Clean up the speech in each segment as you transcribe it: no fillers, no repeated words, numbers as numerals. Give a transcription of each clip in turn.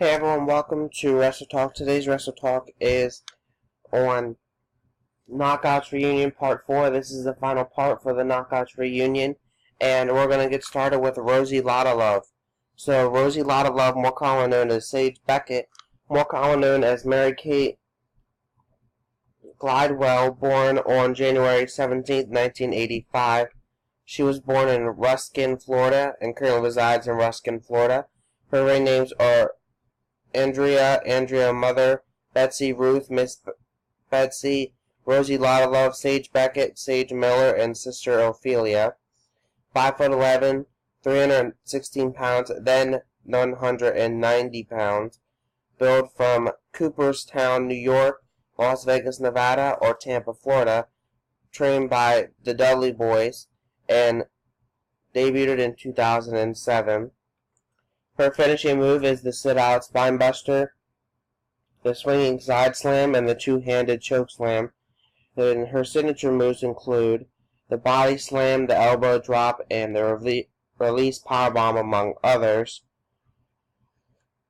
Hey everyone, welcome to Wrestle Talk. Today's Wrestle Talk is on Knockouts Reunion Part 4. This is the final part for the Knockouts Reunion, and we're going to get started with Rosie Lottalove. So, Rosie Lottalove, more commonly known as Sage Beckett, more commonly known as Mary Kate Glidewell, born on January 17, 1985. She was born in Ruskin, Florida, and currently resides in Ruskin, Florida. Her ring names are Andrea Mother, Betsy Ruth, Miss Betsy, Rosie Lottalove, Sage Beckett, Sage Miller, and Sister Ophelia. 5'11", 316 pounds, then 190 pounds. Billed from Cooperstown, New York, Las Vegas, Nevada, or Tampa, Florida. Trained by the Dudley Boys, and debuted in 2007. Her finishing move is the sit-out spinebuster, the swinging side slam, and the two-handed choke slam. And her signature moves include the body slam, the elbow drop, and the release powerbomb, among others.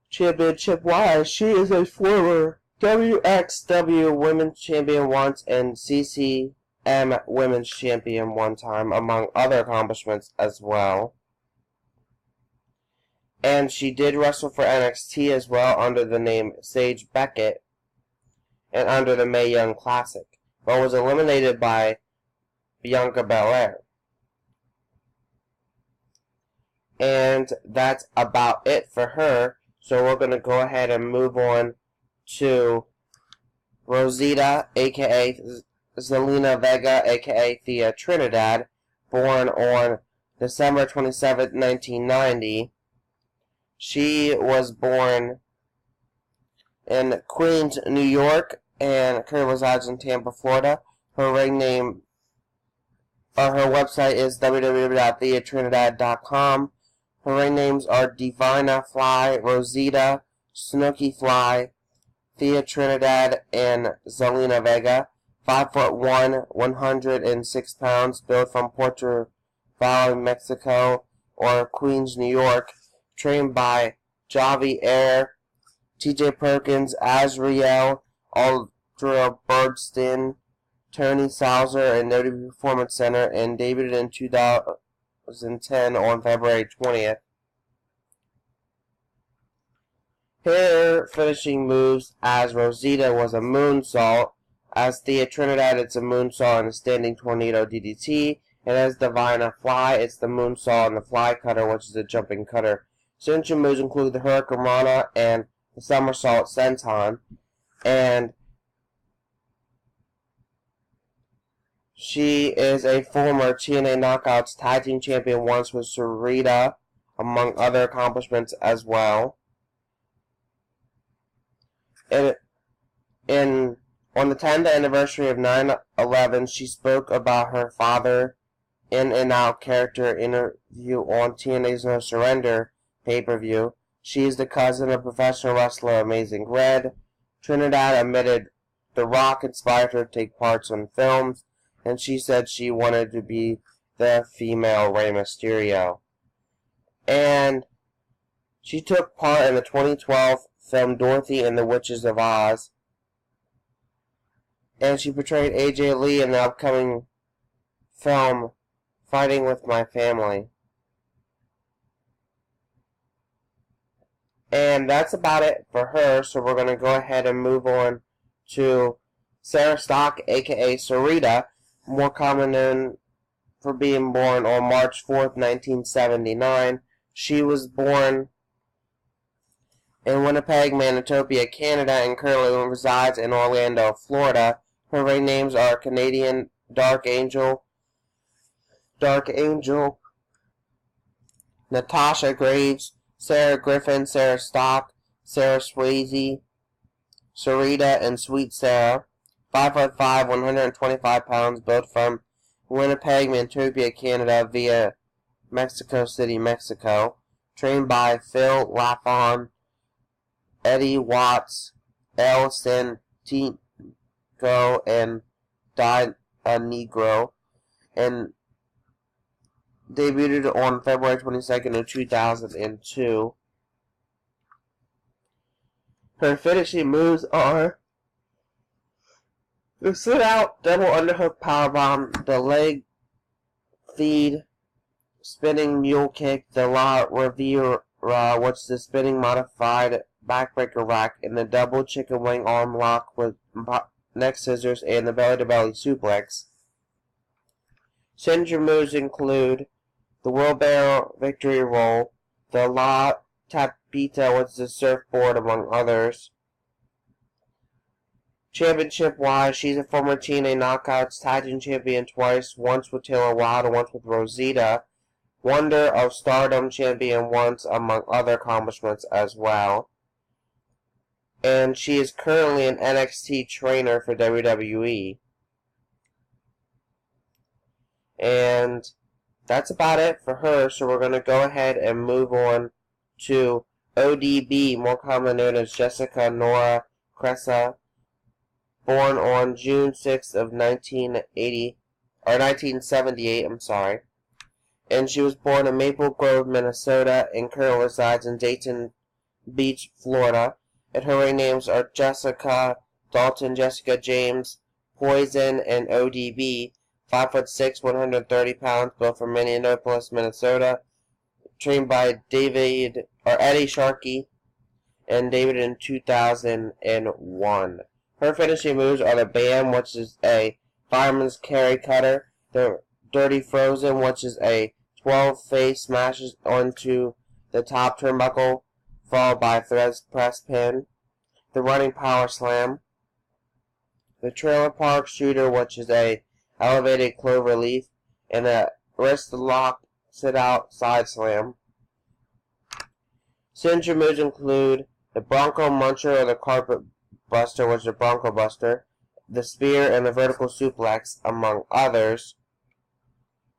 Championship-wise, she is a former WXW Women's Champion once and CCM Women's Champion one time, among other accomplishments as well. And she did wrestle for NXT as well under the name Sage Beckett and under the Mae Young Classic, but was eliminated by Bianca Belair. And that's about it for her, so we're going to go ahead and move on to Rosita, aka Zelina Vega, aka Thea Trinidad, born on December 27, 1990. She was born in Queens, New York, and currently resides in Tampa, Florida. Her ring name, or her website is www.theatrinidad.com. Her ring names are Divina Fly, Rosita, Snooki Fly, Thea Trinidad, and Zelina Vega. 5'1", 106 pounds, built from Puerto Vallarta, Mexico, or Queens, New York. Trained by Javi Air, TJ Perkins, Azriel, Aldra Birdston, Tony Salzer, and WWE Performance Center, and debuted in 2010 on February 20th. Her finishing moves as Rosita was a moonsault, as Thea Trinidad it's a moonsault and a standing tornado DDT, and as Divina Fly it's the moonsault and the fly cutter, which is a jumping cutter. Signature moves include the Hurricane Rana and the Somersault Senton, and she is a former TNA Knockouts Tag Team Champion once with Sarita, among other accomplishments as well. On the 10th anniversary of 9/11, she spoke about her father in and out character interview on TNA's No Surrender pay-per-view. She is the cousin of professional wrestler Amazing Red. Trinidad admitted The Rock inspired her to take parts in films, and she said she wanted to be the female Rey Mysterio. And she took part in the 2012 film Dorothy and the Witches of Oz. And she portrayed AJ Lee in the upcoming film Fighting with My Family. And that's about it for her, so we're going to go ahead and move on to Sarah Stock, aka Sarita, more common known for being born on March 4th, 1979. She was born in Winnipeg, Manitoba, Canada, and currently resides in Orlando, Florida. Her ring names are Canadian Dark Angel, Natasha Graves, Sarah Griffin, Sarah Stock, Sarah Swayze, Sarita, and Sweet Sarah. 5'5", 125 pounds, built from Winnipeg, Manitoba, Canada, via Mexico City, Mexico. Trained by Phil Lafon, Eddie Watts, El Santico, and Di Negro, and debuted on February 22nd of 2002. Her finishing moves are the sit-out, double underhook powerbomb, the leg feed, spinning mule kick, the La Rivera, which is the spinning modified backbreaker rack, and the double chicken wing arm lock with neck scissors, and the belly-to-belly suplex. Signature moves include the wheelbarrow victory roll, the La Tapita, which is a surfboard, among others. Championship-wise, she's a former TNA Knockouts Tag Team Champion twice, once with Taylor Wilde and once with Rosita. Wonder of Stardom Champion once, among other accomplishments as well. And she is currently an NXT trainer for WWE. And that's about it for her, so we're going to go ahead and move on to ODB, more commonly known as Jessica Nora Cressa, born on June 6th of 1978, and she was born in Maple Grove, Minnesota, and currently resides in Dayton Beach, Florida. And her ring names are Jessica Dalton, Jessica James, Poison, and ODB. 5'6", 130 pounds, both from Minneapolis, Minnesota. Trained by Eddie Sharkey and David in 2001. Her finishing moves are the Bam, which is a fireman's carry cutter, the Dirty Frozen, which is a 12-face smashes onto the top turnbuckle, followed by a thread press pin, the running power slam, the trailer park shooter, which is a elevated clover leaf, and a wrist lock sit-out side slam. Signature moves include the Bronco Muncher or the Carpet Buster, which is a Bronco Buster, the Spear, and the Vertical Suplex, among others.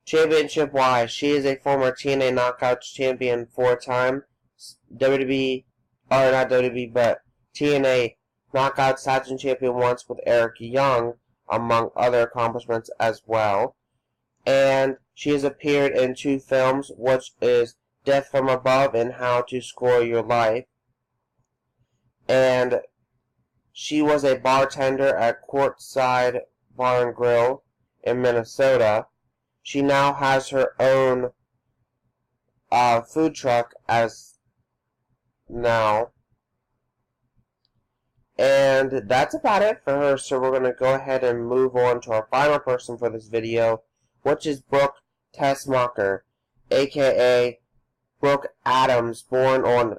Championship-wise, she is a former TNA Knockouts champion 4-time, TNA Knockouts Tag Team champion once with Eric Young, among other accomplishments as well. And she has appeared in 2 films, which is Death from Above and How to Score Your Life. And she was a bartender at Courtside Bar and Grill in Minnesota. She now has her own food truck as now. And that's about it for her, so we're going to go ahead and move on to our final person for this video, which is Brooke Tessmacher, a.k.a. Brooke Adams, born on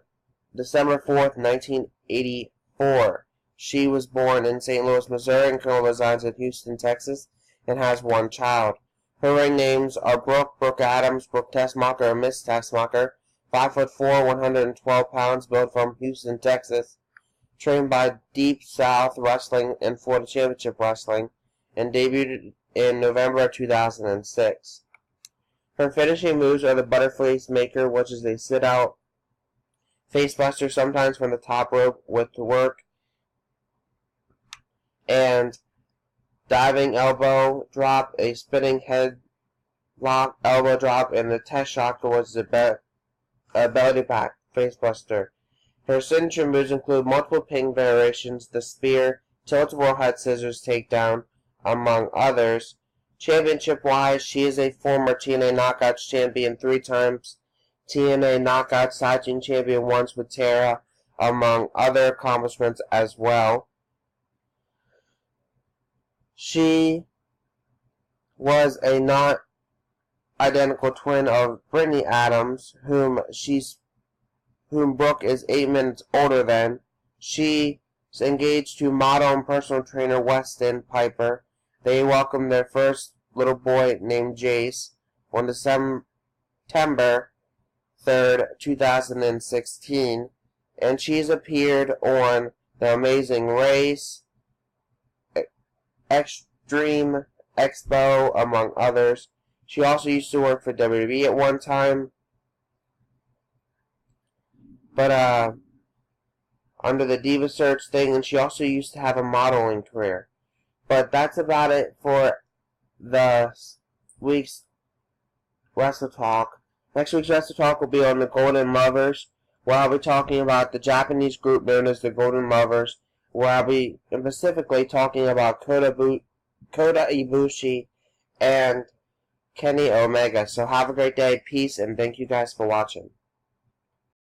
December 4th, 1984. She was born in St. Louis, Missouri, and currently resides in Houston, Texas, and has 1 child. Her ring names are Brooke, Brooke Adams, Brooke Tessmacher, and Miss Tessmacher, 5'4", 112 pounds, both from Houston, Texas. Trained by Deep South Wrestling and Florida Championship Wrestling, and debuted in November 2006. Her finishing moves are the Butterfly Maker, which is a sit-out facebuster, sometimes from the top rope with the work, and diving elbow drop, a spinning head lock elbow drop, and the tessmacher, which is a belly back facebuster. Her signature moves include multiple ping variations, the spear, tilt-a-whirl head scissors takedown, among others. Championship-wise, she is a former TNA Knockouts champion 3 times, TNA Knockouts Tag Team champion once with Tara, among other accomplishments as well. She was a not-identical twin of Brittany Adams, whom Brooke is 8 minutes older than. She is engaged to model and personal trainer Weston Piper. They welcomed their first little boy named Jace on December 3rd, 2016. And she's appeared on The Amazing Race, Extreme Expo, among others. She also used to work for WWE at one time, but under the Diva Search thing, and she also used to have a modeling career. But that's about it for the week's Wrestle Talk. Next week's Wrestle Talk will be on the Golden Lovers, where I'll be talking about the Japanese group known as the Golden Lovers, where I'll be specifically talking about Kota Ibushi and Kenny Omega. So have a great day, peace, and thank you guys for watching.